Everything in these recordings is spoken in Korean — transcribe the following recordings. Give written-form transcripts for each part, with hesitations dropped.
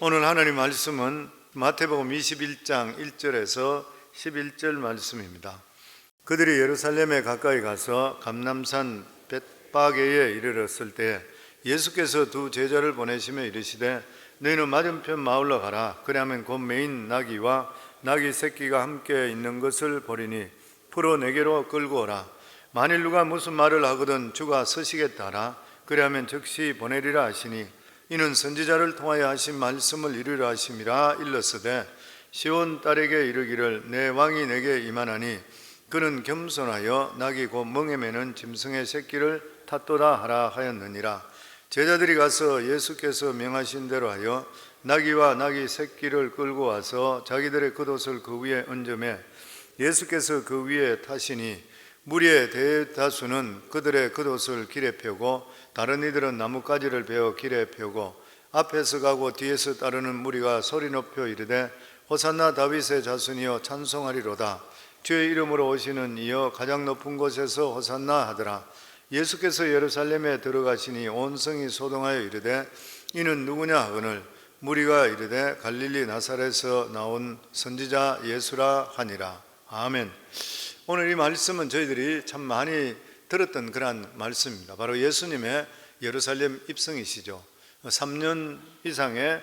오늘 하나님 말씀은 마태복음 21장 1절에서 11절 말씀입니다. 그들이 예루살렘에 가까이 가서 감람산 벳바게에 이르렀을 때 예수께서 두 제자를 보내시며 이르시되 너희는 맞은편 마을로 가라. 그리하면 곧 매인 나귀와 나귀 새끼가 함께 있는 것을 보리니 풀어 내게로 끌고 오라. 만일 누가 무슨 말을 하거든 주가 서시겠다 하라. 그리하면 즉시 보내리라 하시니 이는 선지자를 통하여 하신 말씀을 이루려 하심이라. 일렀으되 시온 딸에게 이르기를 내 왕이 내게 임하나니 그는 겸손하여 나귀 곧 멍에 매는 짐승의 새끼를 탔도다 하라 하였느니라. 제자들이 가서 예수께서 명하신 대로 하여 나귀와 나귀 새끼를 끌고 와서 자기들의 겉옷을 그 위에 얹으매 예수께서 그 위에 타시니 무리의 대다수는 그들의 겉옷을 길에 펴고 다른 이들은 나뭇가지를 베어 길에 펴고 앞에서 가고 뒤에서 따르는 무리가 소리 높여 이르되 호산나 다윗의 자손이여 찬송하리로다. 주의 이름으로 오시는 이여 가장 높은 곳에서 호산나 하더라. 예수께서 예루살렘에 들어가시니 온 성이 소동하여 이르되 이는 누구냐 하거늘 무리가 이르되 갈릴리 나사렛에서 나온 선지자 예수라 하니라. 아멘. 오늘 이 말씀은 저희들이 참 많이 들었던 그런 말씀입니다. 바로 예수님의 예루살렘 입성이시죠. 3년 이상의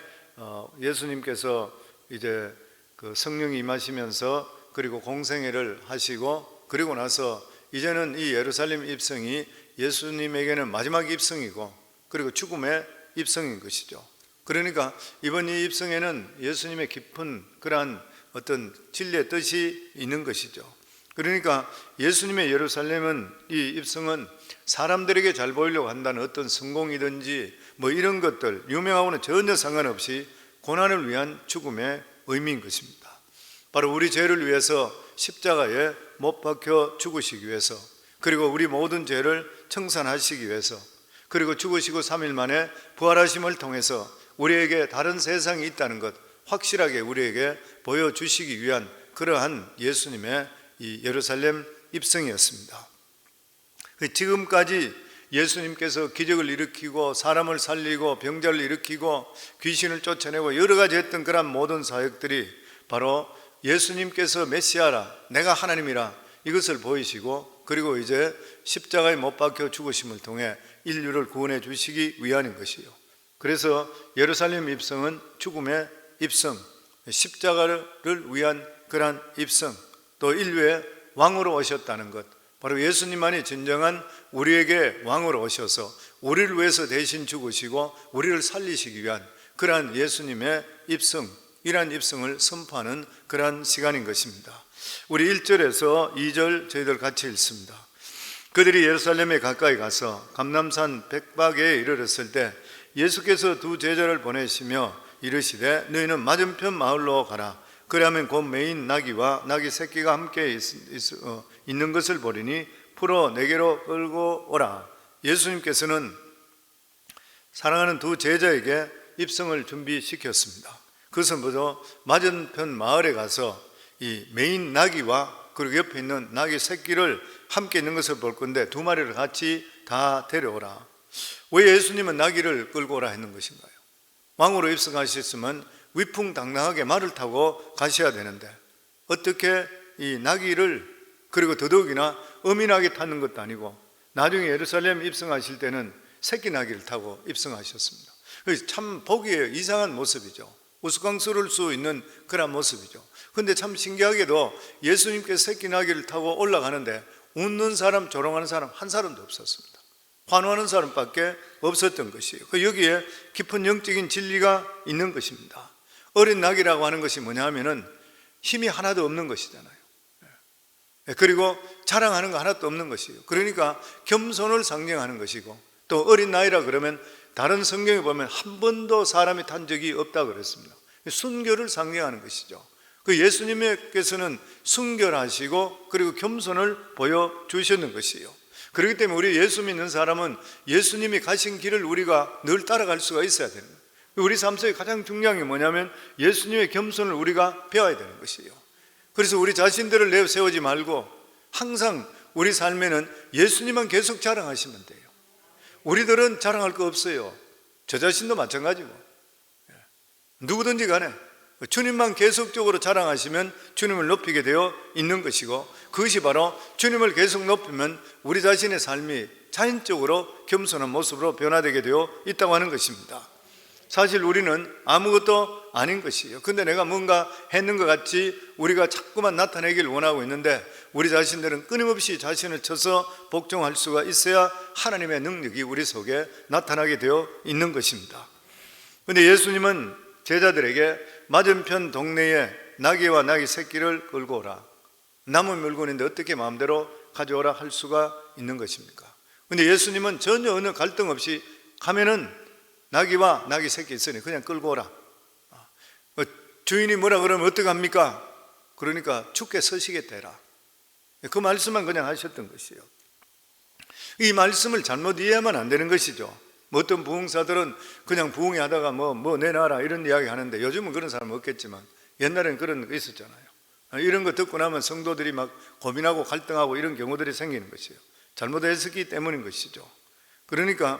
예수님께서 이제 그 성령이 임하시면서 그리고 공생애를 하시고 그리고 나서 이제는 이 예루살렘 입성이 예수님에게는 마지막 입성이고 그리고 죽음의 입성인 것이죠. 그러니까 이번 이 입성에는 예수님의 깊은 그러한 어떤 진리의 뜻이 있는 것이죠. 그러니까 예수님의 예루살렘은 이 입성은 사람들에게 잘 보이려고 한다는 어떤 성공이든지 뭐 이런 것들 유명하고는 전혀 상관없이 고난을 위한 죽음의 의미인 것입니다. 바로 우리 죄를 위해서 십자가에 못 박혀 죽으시기 위해서 그리고 우리 모든 죄를 청산하시기 위해서 그리고 죽으시고 3일 만에 부활하심을 통해서 우리에게 다른 세상이 있다는 것 확실하게 우리에게 보여주시기 위한 그러한 예수님의 이 예루살렘 입성이었습니다. 지금까지 예수님께서 기적을 일으키고 사람을 살리고 병자를 일으키고 귀신을 쫓아내고 여러 가지 했던 그런 모든 사역들이 바로 예수님께서 메시아라 내가 하나님이라 이것을 보이시고 그리고 이제 십자가에 못 박혀 죽으심을 통해 인류를 구원해 주시기 위함인 것이요. 그래서 예루살렘 입성은 죽음의 입성, 십자가를 위한 그러한 입성, 또 인류의 왕으로 오셨다는 것, 바로 예수님만이 진정한 우리에게 왕으로 오셔서 우리를 위해서 대신 죽으시고 우리를 살리시기 위한 그러한 예수님의 입성, 이러한 입성을 선포하는 그러한 시간인 것입니다. 우리 1절에서 2절 저희들 같이 읽습니다. 그들이 예루살렘에 가까이 가서 감람산 벳바게에 이르렀을 때 예수께서 두 제자를 보내시며 이르시되 너희는 맞은편 마을로 가라. 그리하면 곧 매인 나귀와 나귀 새끼가 함께 있는 것을 보리니 풀어 내게로 끌고 오라. 예수님께서는 사랑하는 두 제자에게 입성을 준비시켰습니다. 그것은 먼저 맞은편 마을에 가서 이 매인 나귀와 그리고 옆에 있는 나귀 새끼를 함께 있는 것을 볼 건데 두 마리를 같이 다 데려오라. 왜 예수님은 나귀를 끌고 오라 했는 것인가요? 왕으로 입성하셨으면 위풍당당하게 말을 타고 가셔야 되는데 어떻게 이 나귀를 그리고 더더욱이나 어미나귀 타는 것도 아니고 나중에 예루살렘 입성하실 때는 새끼 나귀를 타고 입성하셨습니다. 참 보기에 이상한 모습이죠. 우스꽝스러울 수 있는 그런 모습이죠. 그런데 참 신기하게도 예수님께서 새끼 나귀를 타고 올라가는데 웃는 사람, 조롱하는 사람 한 사람도 없었습니다. 환호하는 사람밖에 없었던 것이에요. 여기에 깊은 영적인 진리가 있는 것입니다. 어린 나귀라고 하는 것이 뭐냐 하면은 힘이 하나도 없는 것이잖아요. 그리고 자랑하는 거 하나도 없는 것이에요. 그러니까 겸손을 상징하는 것이고 또 어린 나이라 그러면 다른 성경에 보면 한 번도 사람이 탄 적이 없다고 그랬습니다. 순결을 상징하는 것이죠. 그 예수님께서는 순결하시고 그리고 겸손을 보여주셨는 것이에요. 그렇기 때문에 우리 예수 믿는 사람은 예수님이 가신 길을 우리가 늘 따라갈 수가 있어야 되는 거예요. 우리 삶 속에 가장 중요한 게 뭐냐면 예수님의 겸손을 우리가 배워야 되는 것이에요. 그래서 우리 자신들을 내세우지 말고 항상 우리 삶에는 예수님만 계속 자랑하시면 돼요. 우리들은 자랑할 거 없어요. 저 자신도 마찬가지고 누구든지 간에 주님만 계속적으로 자랑하시면 주님을 높이게 되어 있는 것이고, 그것이 바로 주님을 계속 높이면 우리 자신의 삶이 자연적으로 겸손한 모습으로 변화되게 되어 있다고 하는 것입니다. 사실 우리는 아무것도 아닌 것이에요. 근데 내가 뭔가 했는 것 같이 우리가 자꾸만 나타내기를 원하고 있는데, 우리 자신들은 끊임없이 자신을 쳐서 복종할 수가 있어야 하나님의 능력이 우리 속에 나타나게 되어 있는 것입니다. 근데 예수님은 제자들에게 맞은편 동네에 나귀와 나귀 새끼를 끌고 오라, 남은 물건인데 어떻게 마음대로 가져오라 할 수가 있는 것입니까? 근데 예수님은 전혀 어느 갈등 없이 가면은 나귀와 나귀 새끼 있으니 그냥 끌고 오라. 주인이 뭐라 그러면 어떡합니까? 그러니까 죽게 서시겠다 해라. 그 말씀만 그냥 하셨던 것이에요. 이 말씀을 잘못 이해하면 안 되는 것이죠. 어떤 부흥사들은 그냥 부흥하다가 뭐 내놔라 이런 이야기 하는데, 요즘은 그런 사람 없겠지만 옛날에는 그런 거 있었잖아요. 이런 거 듣고 나면 성도들이 막 고민하고 갈등하고 이런 경우들이 생기는 것이에요. 잘못했기 때문인 것이죠. 그러니까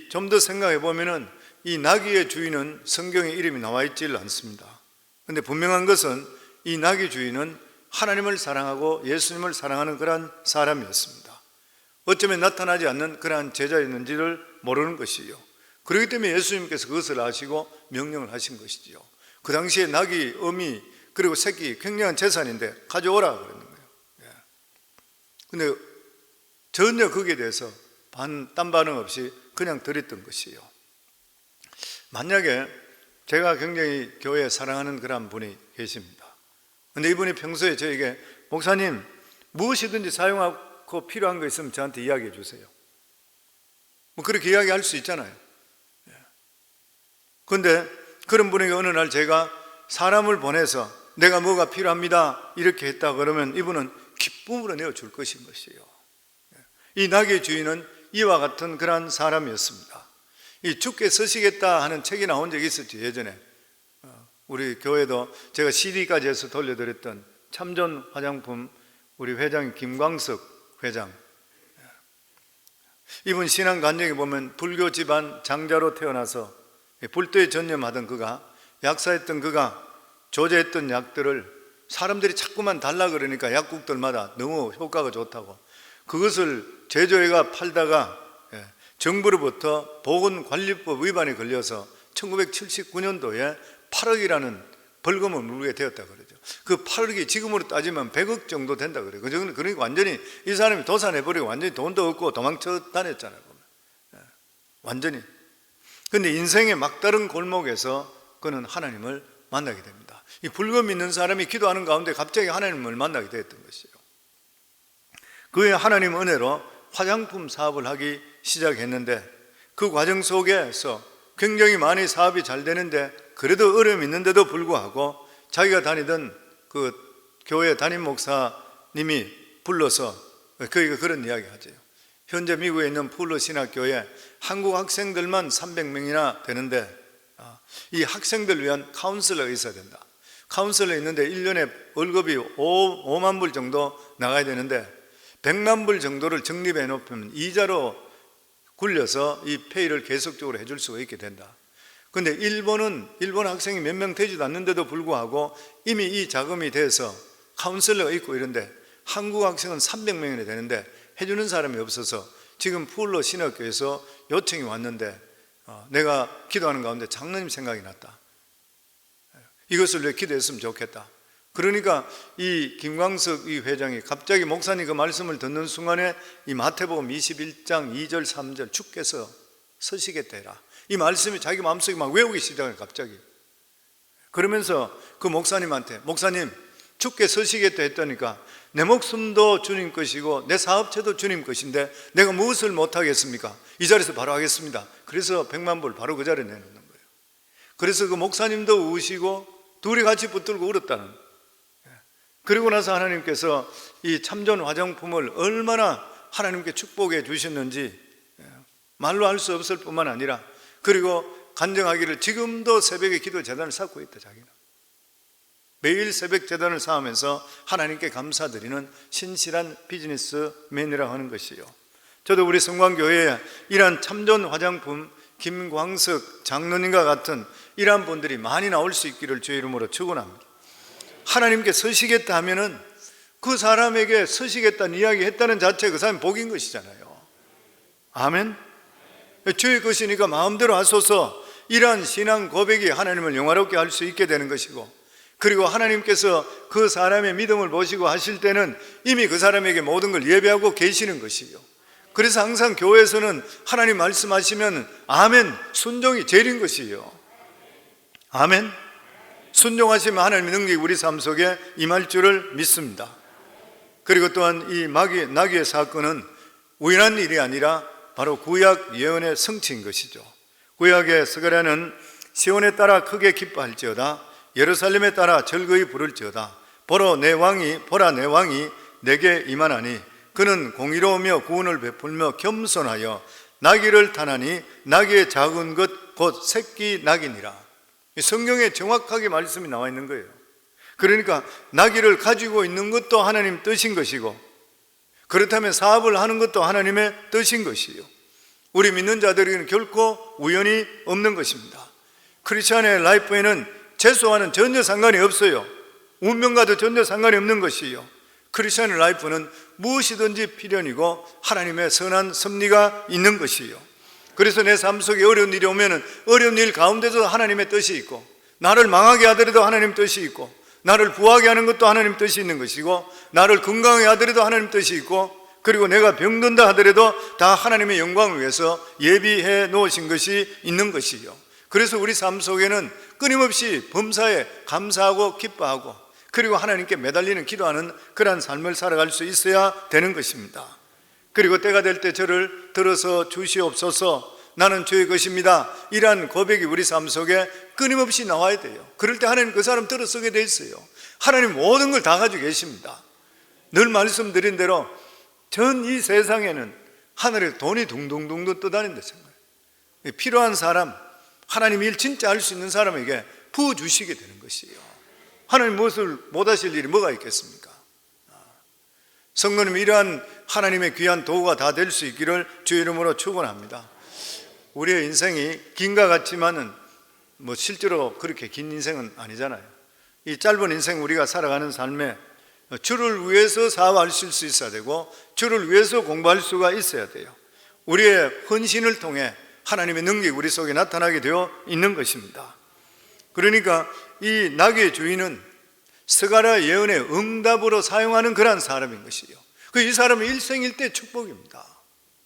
좀 더 생각해 보면은 이 나귀의 주인은 성경에 이름이 나와 있질 않습니다. 그런데 분명한 것은 이 나귀 주인은 하나님을 사랑하고 예수님을 사랑하는 그러한 사람이었습니다. 어쩌면 나타나지 않는 그러한 제자였는지를 모르는 것이요. 그렇기 때문에 예수님께서 그것을 아시고 명령을 하신 것이지요. 그 당시에 나귀, 어미, 그리고 새끼 굉장한 재산인데 가져오라 그러는 거예요. 근데 전혀 거기에 대해서 딴 반응 없이 그냥 드렸던 것이에요. 만약에 제가 굉장히 교회 사랑하는 그런 분이 계십니다. 근데 이분이 평소에 저에게 목사님 무엇이든지 사용하고 필요한 거 있으면 저한테 이야기해 주세요. 뭐 그렇게 이야기할 수 있잖아요. 그런데 그런 분에게 어느 날 제가 사람을 보내서 내가 뭐가 필요합니다 이렇게 했다 그러면 이분은 기쁨으로 내어줄 것인 것이에요. 이 나귀의 주인은 이와 같은 그러한 사람이었습니다. 이 죽게 서시겠다 하는 책이 나온 적이 있었죠. 예전에 우리 교회도 제가 CD까지 해서 돌려드렸던 참전 화장품 우리 회장 김광석 회장, 이분 신앙 간증에 보면 불교 집안 장자로 태어나서 불도에 전념하던 그가, 약사했던 그가 조제했던 약들을 사람들이 자꾸만 달라 그러니까 약국들마다 너무 효과가 좋다고 그것을 제조해가 팔다가 정부로부터 보건관리법 위반에 걸려서 1979년도에 8억이라는 벌금을 물게 되었다 그러죠. 그 8억이 지금으로 따지면 100억 정도 된다 그래요. 그러니까 완전히 이 사람이 도산해버리고 완전히 돈도 없고 도망쳐 다녔잖아요. 완전히. 근데 인생의 막다른 골목에서 그는 하나님을 만나게 됩니다. 이 불금 있는 사람이 기도하는 가운데 갑자기 하나님을 만나게 되었던 것이에요. 그의 하나님 은혜로 화장품 사업을 하기 시작했는데, 그 과정 속에서 굉장히 많이 사업이 잘 되는데 그래도 어려움이 있는데도 불구하고 자기가 다니던 그 교회 담임 목사님이 불러서 그에게 그런 이야기 하죠. 현재 미국에 있는 풀로 신학교에 한국 학생들만 300명이나 되는데 이 학생들을 위한 카운슬러가 있어야 된다. 카운슬러 있는데 1년에 월급이 5만 불 정도 나가야 되는데 100만 불 정도를 적립해 놓으면 이자로 굴려서 이 페이를 계속적으로 해줄 수가 있게 된다. 그런데 일본 학생이 몇 명 되지도 않는데도 불구하고 이미 이 자금이 돼서 카운슬러가 있고 이런데 한국 학생은 300명이나 되는데 해주는 사람이 없어서 지금 풀로 신학교에서 요청이 왔는데 내가 기도하는 가운데 장로님 생각이 났다. 이것을 왜 기도했으면 좋겠다. 그러니까 이 김광석 이 회장이 갑자기 목사님 그 말씀을 듣는 순간에 이 마태복음 21장 2절 3절 주께서 서시겠다 해라, 이 말씀이 자기 마음속에 막 외우기 시작해요. 갑자기 그러면서 그 목사님한테 목사님 주께 서시겠다 했다니까 내 목숨도 주님 것이고 내 사업체도 주님 것인데 내가 무엇을 못하겠습니까? 이 자리에서 바로 하겠습니다. 그래서 100만 불 바로 그 자리에 내놓는 거예요. 그래서 그 목사님도 우시고 둘이 같이 붙들고 울었다는. 그리고 나서 하나님께서 이 참전 화장품을 얼마나 하나님께 축복해 주셨는지 말로 할 수 없을 뿐만 아니라, 그리고 간증하기를 지금도 새벽에 기도 재단을 쌓고 있다. 자기는 매일 새벽 재단을 쌓으면서 하나님께 감사드리는 신실한 비즈니스맨이라고 하는 것이요. 저도 우리 성광교회에 이러한 참전 화장품 김광석 장로님과 같은 이러한 분들이 많이 나올 수 있기를 주의 이름으로 축원합니다. 하나님께 서시겠다 하면은 그 사람에게 서시겠다는 이야기 했다는 자체 그 사람이 복인 것이잖아요. 아멘. 주의 것이니까 마음대로 하소서. 이러한 신앙 고백이 하나님을 영화롭게 할 수 있게 되는 것이고, 그리고 하나님께서 그 사람의 믿음을 보시고 하실 때는 이미 그 사람에게 모든 걸 예배하고 계시는 것이요. 그래서 항상 교회에서는 하나님 말씀하시면 아멘, 순종이 제일인 것이요. 아멘. 순종하시면 하나님의 능력이 우리 삶 속에 임할 줄을 믿습니다. 그리고 또한 이 나귀의 사건은 우연한 일이 아니라 바로 구약 예언의 성취인 것이죠. 구약의 스가랴는 시온에 따라 크게 기뻐할지어다, 예루살렘에 따라 즐거이 부를지어다. 보라 내 왕이 내게 임하나니 그는 공의로우며 구원을 베풀며 겸손하여 나귀를 타나니 나귀의 작은 것 곧 새끼 나귀니라. 성경에 정확하게 말씀이 나와 있는 거예요. 그러니까 나귀를 가지고 있는 것도 하나님 뜻인 것이고, 그렇다면 사업을 하는 것도 하나님의 뜻인 것이요. 우리 믿는 자들에게는 결코 우연이 없는 것입니다. 크리스천의 라이프에는 재수와는 전혀 상관이 없어요. 운명과도 전혀 상관이 없는 것이요. 크리스천의 라이프는 무엇이든지 필연이고 하나님의 선한 섭리가 있는 것이요. 그래서 내 삶 속에 어려운 일이 오면 어려운 일 가운데서 하나님의 뜻이 있고, 나를 망하게 하더라도 하나님 뜻이 있고, 나를 부하게 하는 것도 하나님 뜻이 있는 것이고, 나를 건강하게 하더라도 하나님 뜻이 있고, 그리고 내가 병든다 하더라도 다 하나님의 영광을 위해서 예비해 놓으신 것이 있는 것이요. 그래서 우리 삶 속에는 끊임없이 범사에 감사하고 기뻐하고, 그리고 하나님께 매달리는 기도하는 그러한 삶을 살아갈 수 있어야 되는 것입니다. 그리고 때가 될 때 저를 들어서 주시옵소서, 나는 주의 것입니다, 이러한 고백이 우리 삶 속에 끊임없이 나와야 돼요. 그럴 때 하나님 그 사람 들어서게 돼 있어요. 하나님 모든 걸 다 가지고 계십니다. 늘 말씀드린 대로 전 이 세상에는 하늘에 돈이 둥둥둥둥 떠다닌다 생각해요. 필요한 사람, 하나님 일 진짜 할 수 있는 사람에게 부어주시게 되는 것이에요. 하나님 무엇을 못하실 일이 뭐가 있겠습니까? 성도님, 이러한 하나님의 귀한 도구가 다 될 수 있기를 주의 이름으로 축원합니다. 우리의 인생이 긴가 같지만은 실제로 그렇게 긴 인생은 아니잖아요. 이 짧은 인생 우리가 살아가는 삶에 주를 위해서 사업하실 수 있어야 되고, 주를 위해서 공부할 수가 있어야 돼요. 우리의 헌신을 통해 하나님의 능력이 우리 속에 나타나게 되어 있는 것입니다. 그러니까 이 나귀의 주인은 스가랴 예언의 응답으로 사용하는 그러한 사람인 것이에요. 이 사람은 일생일대 축복입니다.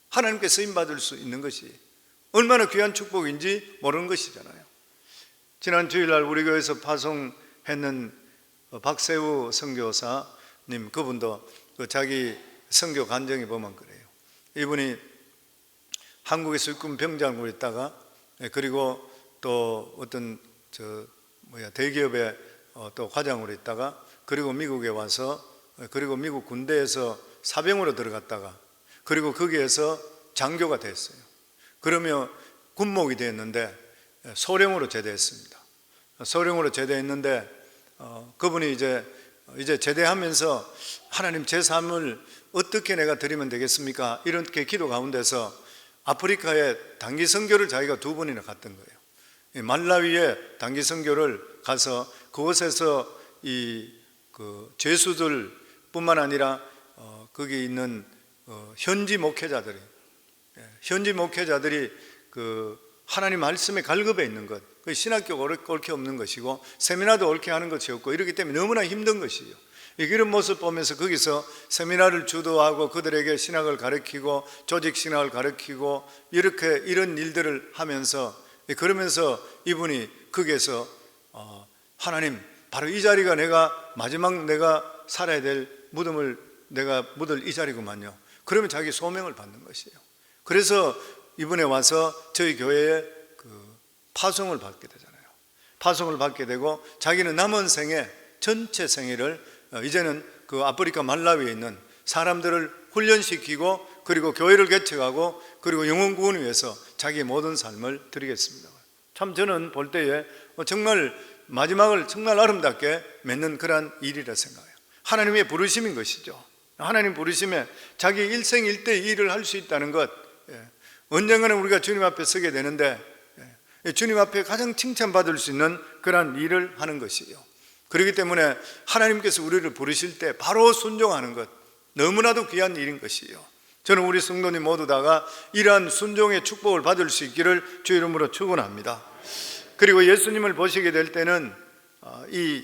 하나님께 쓰임받을 수 있는 것이 얼마나 귀한 축복인지 모르는 것이잖아요. 지난 주일날 우리 교회에서 파송했는 박세우 선교사님, 그분도 자기 선교 간증에 보면 그래요. 이분이 한국에서 육군 병장으로 있다가, 그리고 또 어떤 대기업에 또 과장으로 있다가, 그리고 미국에 와서, 그리고 미국 군대에서 사병으로 들어갔다가, 그리고 거기에서 장교가 됐어요. 그러면 군목이 됐는데 소령으로 제대했습니다. 소령으로 제대했는데 그분이 이제 제대하면서 하나님 제 삶을 어떻게 내가 드리면 되겠습니까? 이렇게 기도 가운데서 아프리카에 단기 선교를 자기가 2번이나 갔던 거예요. 말라위에 단기 선교를 가서 그곳에서 죄수들 뿐만 아니라 거기 있는 현지 목회자들이 하나님 말씀에 갈급해 있는 것, 그 신학교가 옳게 없는 것이고 세미나도 옳게 하는 것이 없고 이렇기 때문에 너무나 힘든 것이에요. 이런 모습 보면서 거기서 세미나를 주도하고 그들에게 신학을 가르치고 조직 신학을 가르치고 이런 일들을 하면서, 그러면서 이분이 거기에서 하나님, 바로 이 자리가 마지막 내가 살아야 될 무덤을 내가 묻을 이 자리구만요. 그러면 자기 소명을 받는 것이에요. 그래서 이번에 와서 저희 교회에 파송을 받게 되잖아요. 파송을 받게 되고 자기는 남은 생애, 전체 생애를 이제는 그 아프리카 말라위에 있는 사람들을 훈련시키고, 그리고 교회를 개척하고, 그리고 영혼 구원을 위해서 자기의 모든 삶을 드리겠습니다. 참 저는 볼 때에 정말 마지막을 정말 아름답게 맺는 그러한 일이라 생각해요. 하나님의 부르심인 것이죠. 하나님 부르심에 자기 일생일대 일을 할 수 있다는 것, 언젠가는 우리가 주님 앞에 서게 되는데 주님 앞에 가장 칭찬받을 수 있는 그러한 일을 하는 것이에요. 그렇기 때문에 하나님께서 우리를 부르실 때 바로 순종하는 것, 너무나도 귀한 일인 것이에요. 저는 우리 성도님 모두 다가 이러한 순종의 축복을 받을 수 있기를 주 이름으로 축원합니다. 그리고 예수님을 보시게 될 때는 이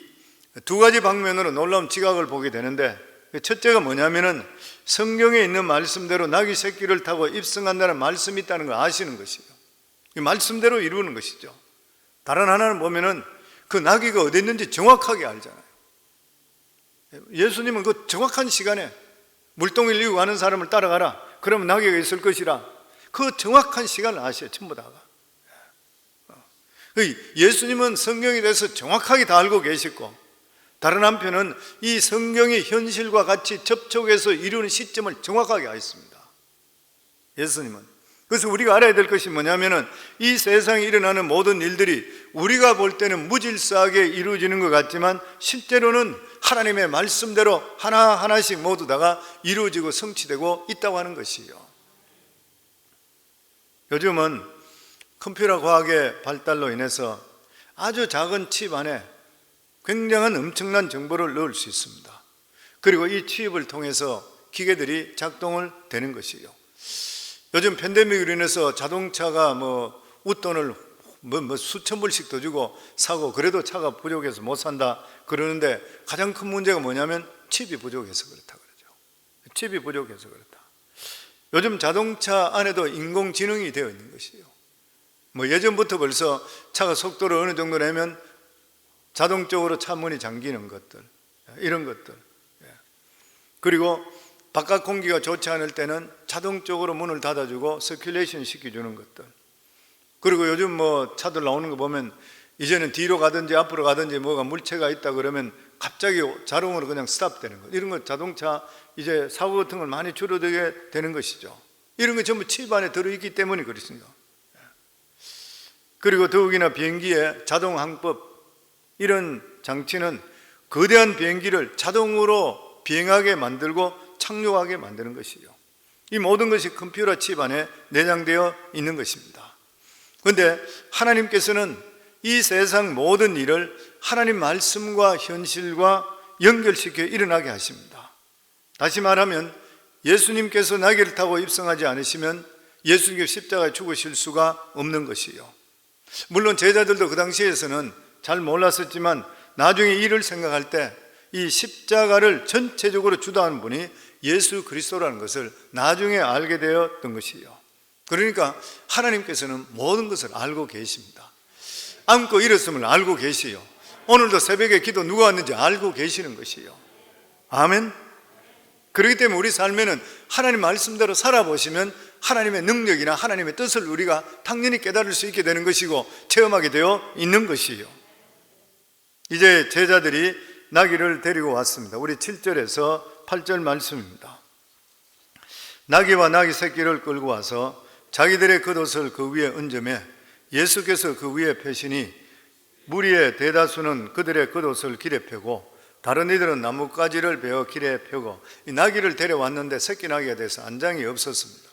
두 가지 방면으로 놀라운 지각을 보게 되는데, 첫째가 뭐냐면은 성경에 있는 말씀대로 나귀 새끼를 타고 입성한다는 말씀이 있다는 걸 아시는 것이에요. 이 말씀대로 이루는 것이죠. 다른 하나는 보면은 그 나귀가 어디 있는지 정확하게 알잖아요. 예수님은 그 정확한 시간에 물동이를 이고 가는 사람을 따라가라, 그러면 나귀가 있을 것이라, 그 정확한 시간을 아셔요. 전부 다가. 예수님은 성경에 대해서 정확하게 다 알고 계시고, 다른 한편은 이 성경이 현실과 같이 접촉해서 이루는 시점을 정확하게 아십니다. 예수님은. 그래서 우리가 알아야 될 것이 뭐냐면은 이 세상에 일어나는 모든 일들이 우리가 볼 때는 무질서하게 이루어지는 것 같지만 실제로는 하나님의 말씀대로 하나하나씩 모두 다가 이루어지고 성취되고 있다고 하는 것이에요. 요즘은 컴퓨터 과학의 발달로 인해서 아주 작은 칩 안에 굉장한 엄청난 정보를 넣을 수 있습니다. 그리고 이 칩을 통해서 기계들이 작동을 되는 것이에요. 요즘 팬데믹으로 인해서 자동차가 웃돈을 수천 불씩 더 주고 사고, 그래도 차가 부족해서 못 산다 그러는데, 가장 큰 문제가 뭐냐면 칩이 부족해서 그렇다 그러죠. 칩이 부족해서 그렇다. 요즘 자동차 안에도 인공지능이 되어 있는 것이에요. 예전부터 벌써 차가 속도를 어느 정도 내면 자동적으로 차 문이 잠기는 것들, 이런 것들. 그리고 바깥 공기가 좋지 않을 때는 자동적으로 문을 닫아주고 서큘레이션 시켜주는 것들. 그리고 요즘 차들 나오는 거 보면 이제는 뒤로 가든지 앞으로 가든지 뭐가 물체가 있다 그러면 갑자기 자동으로 그냥 스탑되는 것. 이런 거 자동차 이제 사고 같은 걸 많이 줄어들게 되는 것이죠. 이런 거 전부 칩 안에 들어있기 때문에 그렇습니다. 그리고 더욱이나 비행기의 자동 항법, 이런 장치는 거대한 비행기를 자동으로 비행하게 만들고 착륙하게 만드는 것이에요. 이 모든 것이 컴퓨터 칩 안에 내장되어 있는 것입니다. 그런데 하나님께서는 이 세상 모든 일을 하나님 말씀과 현실과 연결시켜 일어나게 하십니다. 다시 말하면 예수님께서 나귀를 타고 입성하지 않으시면 예수님께서 십자가에 죽으실 수가 없는 것이에요. 물론 제자들도 그 당시에서는 잘 몰랐었지만 나중에 이를 생각할 때 이 십자가를 전체적으로 주도하는 분이 예수 그리스도라는 것을 나중에 알게 되었던 것이에요. 그러니까 하나님께서는 모든 것을 알고 계십니다. 안고 일었음을 알고 계시요. 오늘도 새벽에 기도 누가 왔는지 알고 계시는 것이에요. 아멘. 그렇기 때문에 우리 삶에는 하나님 말씀대로 살아보시면 하나님의 능력이나 하나님의 뜻을 우리가 당연히 깨달을 수 있게 되는 것이고 체험하게 되어 있는 것이에요. 이제 제자들이 나귀를 데리고 왔습니다. 우리 7절에서 8절 말씀입니다. 나귀와 나귀 새끼를 끌고 와서 자기들의 겉옷을 그 위에 얹으매 예수께서 그 위에 펴시니 무리의 대다수는 그들의 겉옷을 길에 펴고 다른 이들은 나뭇가지를 베어 길에 펴고, 이 나귀를 데려왔는데 새끼 나귀가 돼서 안장이 없었습니다.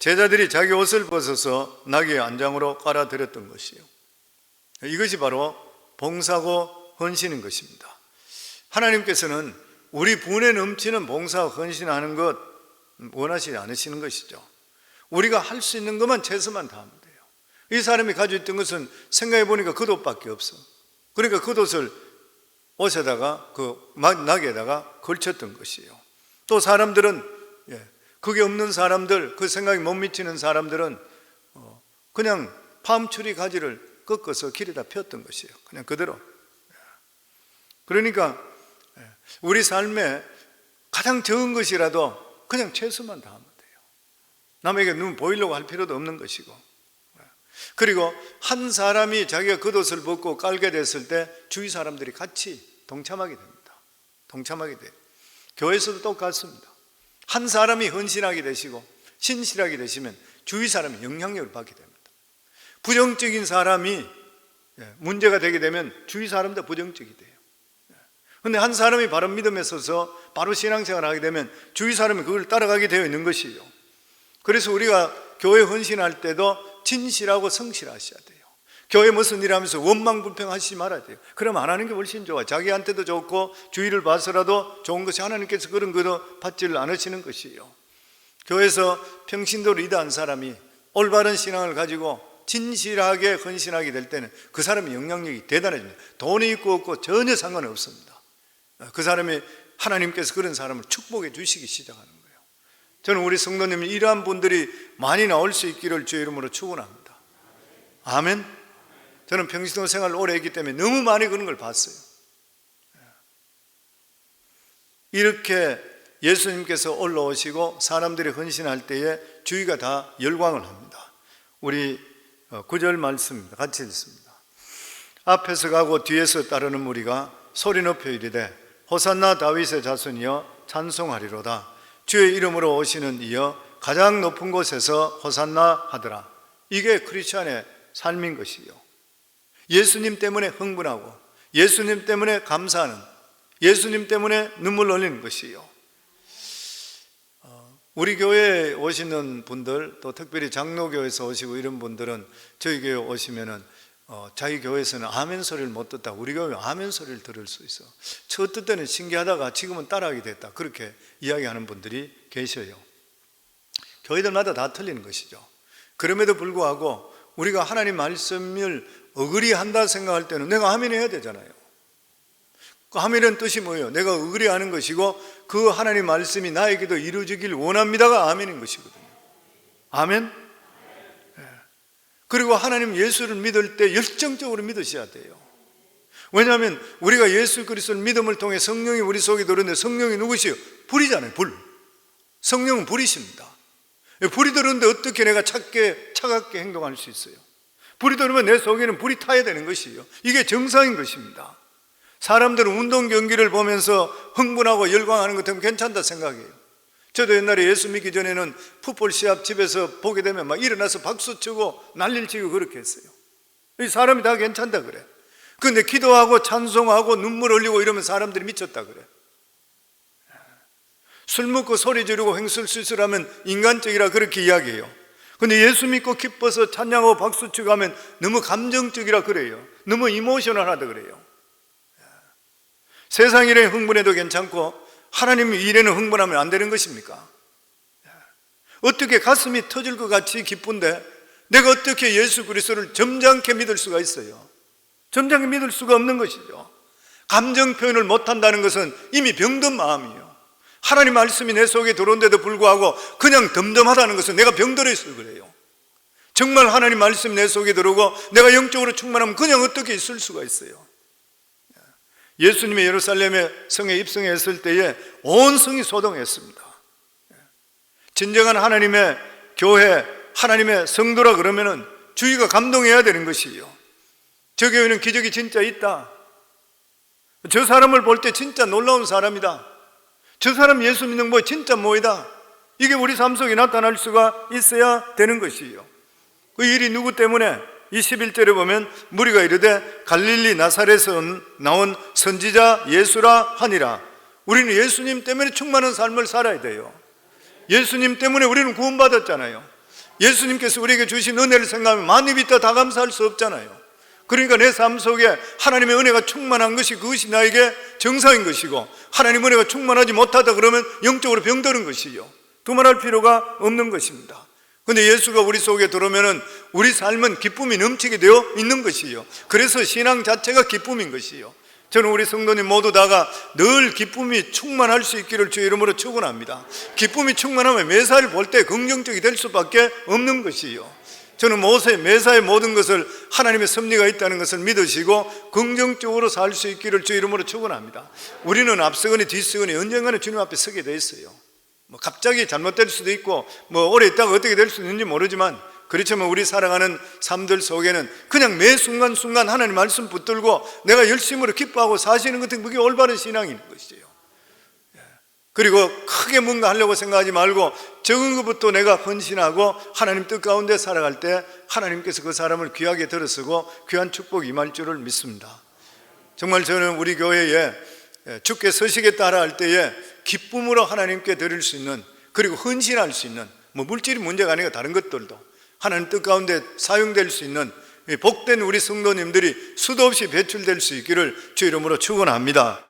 제자들이 자기 옷을 벗어서 나귀의 안장으로 깔아드렸던 것이에요. 이것이 바로 봉사고 헌신인 것입니다. 하나님께서는 우리 분에 넘치는 봉사와 헌신하는 것 원하시지 않으시는 것이죠. 우리가 할 수 있는 것만 최선만 다하면 돼요. 이 사람이 가지고 있던 것은 생각해 보니까 겉옷밖에 없어. 그러니까 겉옷을 옷에다가 나귀에다가 걸쳤던 것이에요. 또 사람들은 그게 없는 사람들, 그 생각이 못 미치는 사람들은 그냥 팜추리 가지를 꺾어서 길에다 폈던 것이에요. 그냥 그대로. 그러니까 우리 삶에 가장 적은 것이라도 그냥 최소만 다하면 돼요. 남에게 눈 보이려고 할 필요도 없는 것이고. 그리고 한 사람이 자기가 겉옷을 벗고 깔게 됐을 때 주위 사람들이 같이 동참하게 됩니다. 동참하게 돼요. 교회에서도 똑같습니다. 한 사람이 헌신하게 되시고 신실하게 되시면 주위 사람이 영향력을 받게 됩니다. 부정적인 사람이 문제가 되게 되면 주위 사람도 부정적이 돼요. 그런데 한 사람이 바른 믿음에 서서 바로 신앙생활을 하게 되면 주위 사람이 그걸 따라가게 되어 있는 것이에요. 그래서 우리가 교회 헌신할 때도 진실하고 성실하셔야 돼요. 교회 무슨 일 하면서 원망불평하시지 말아야 돼요. 그럼 안 하는 게 훨씬 좋아요. 자기한테도 좋고 주의를 봐서라도 좋은 것이, 하나님께서 그런 것도 받지를 않으시는 것이에요. 교회에서 평신도로 리드한 사람이 올바른 신앙을 가지고 진실하게 헌신하게 될 때는 그 사람의 영향력이 대단해집니다. 돈이 있고 없고 전혀 상관없습니다. 그 사람이, 하나님께서 그런 사람을 축복해 주시기 시작하는 거예요. 저는 우리 성도님 이러한 분들이 많이 나올 수 있기를 주의 이름으로 축원합니다. 아멘. 저는 평신도 생활을 오래 했기 때문에 너무 많이 그런 걸 봤어요. 이렇게 예수님께서 올라오시고 사람들이 헌신할 때에 주위가 다 열광을 합니다. 우리 9절 말씀입니다. 같이 읽습니다. 앞에서 가고 뒤에서 따르는 무리가 소리 높여 이르되 호산나 다윗의 자손이여 찬송하리로다. 주의 이름으로 오시는 이여 가장 높은 곳에서 호산나 하더라. 이게 크리스찬의 삶인 것이요, 예수님 때문에 흥분하고 예수님 때문에 감사하는, 예수님 때문에 눈물 흘리는 것이요. 우리 교회에 오시는 분들, 또 특별히 장로교에서 오시고 이런 분들은 저희 교회 오시면은 자기 교회에서는 아멘 소리를 못 듣다, 우리 교회 아멘 소리를 들을 수 있어. 저 어떤 때는 신기하다가 지금은 따라하게 됐다, 그렇게 이야기하는 분들이 계셔요. 교회들마다 다 틀리는 것이죠. 그럼에도 불구하고 우리가 하나님 말씀을 어그리 한다 생각할 때는 내가 아멘 해야 되잖아요. 그 아멘은 뜻이 뭐예요? 내가 어그리 하는 것이고 그 하나님 말씀이 나에게도 이루어지길 원합니다가 아멘인 것이거든요. 아멘? 그리고 하나님 예수를 믿을 때 열정적으로 믿으셔야 돼요. 왜냐하면 우리가 예수 그리스도를 믿음을 통해 성령이 우리 속에 들어오는데, 성령이 누구시요? 불이잖아요. 불. 성령은 불이십니다. 불이 들어오는데 어떻게 내가 차갑게 행동할 수 있어요? 불이 들어오면 내 속에는 불이 타야 되는 것이에요. 이게 정상인 것입니다. 사람들은 운동 경기를 보면서 흥분하고 열광하는 것 때문에 괜찮다 생각해요. 저도 옛날에 예수 믿기 전에는 풋볼 시합 집에서 보게 되면 막 일어나서 박수 치고 난리를 치고 그렇게 했어요. 이 사람이 다 괜찮다 그래. 근데 기도하고 찬송하고 눈물 흘리고 이러면 사람들이 미쳤다 그래. 술 먹고 소리 지르고 횡설수설하면 인간적이라 그렇게 이야기해요. 근데 예수 믿고 기뻐서 찬양하고 박수치고 하면 너무 감정적이라 그래요. 너무 이모셔널하다 그래요. 세상 일에 흥분해도 괜찮고 하나님 일에는 흥분하면 안 되는 것입니까? 어떻게 가슴이 터질 것 같이 기쁜데 내가 어떻게 예수 그리스도를 점잖게 믿을 수가 있어요? 점잖게 믿을 수가 없는 것이죠. 감정 표현을 못한다는 것은 이미 병든 마음이에요. 하나님 말씀이 내 속에 들어온데도 불구하고 그냥 덤덤하다는 것은 내가 병들어 있어서 그래요. 정말 하나님 말씀이 내 속에 들어오고 내가 영적으로 충만하면 그냥 어떻게 있을 수가 있어요? 예수님이 예루살렘에 성에 입성했을 때에 온 성이 소동했습니다. 진정한 하나님의 교회, 하나님의 성도라 그러면은 주위가 감동해야 되는 것이에요. 저 교회는 기적이 진짜 있다. 저 사람을 볼 때 진짜 놀라운 사람이다. 저 사람 예수 믿는 거 진짜 뭐이다. 이게 우리 삶 속에 나타날 수가 있어야 되는 것이에요. 그 일이 누구 때문에? 21절에 보면 무리가 이르되 갈릴리 나사렛에서 나온 선지자 예수라 하니라. 우리는 예수님 때문에 충만한 삶을 살아야 돼요. 예수님 때문에 우리는 구원받았잖아요. 예수님께서 우리에게 주신 은혜를 생각하면 만입 있다 다 감사할 수 없잖아요. 그러니까 내 삶 속에 하나님의 은혜가 충만한 것이, 그것이 나에게 정상인 것이고, 하나님의 은혜가 충만하지 못하다 그러면 영적으로 병드는 것이요, 두말할 필요가 없는 것입니다. 근데 예수가 우리 속에 들어오면은 우리 삶은 기쁨이 넘치게 되어 있는 것이요, 그래서 신앙 자체가 기쁨인 것이요. 저는 우리 성도님 모두 다가 늘 기쁨이 충만할 수 있기를 주의 이름으로 축원합니다. 기쁨이 충만하면 매사를 볼 때 긍정적이 될 수밖에 없는 것이요. 저는 매사의 모든 것을 하나님의 섭리가 있다는 것을 믿으시고 긍정적으로 살 수 있기를 주의 이름으로 축원합니다. 우리는 앞서거니 뒤서거니 언젠가는 주님 앞에 서게 돼 있어요. 갑자기 잘못될 수도 있고 오래 있다가 어떻게 될 수 있는지 모르지만, 그렇지만 우리 살아가는 삶들 속에는 그냥 매 순간순간 하나님 말씀 붙들고 내가 열심으로 기뻐하고 사시는 것은 그게 올바른 신앙인 것이에요. 그리고 크게 뭔가 하려고 생각하지 말고 적은 것부터 내가 헌신하고 하나님 뜻 가운데 살아갈 때 하나님께서 그 사람을 귀하게 들어쓰고 귀한 축복이 임할 줄을 믿습니다. 정말 저는 우리 교회에 주께 서시겠다 하라 할 때에 기쁨으로 하나님께 드릴 수 있는, 그리고 헌신할 수 있는, 물질이 문제가 아니고 다른 것들도 하나님 뜻 가운데 사용될 수 있는 복된 우리 성도님들이 수도 없이 배출될 수 있기를 주 이름으로 축원합니다.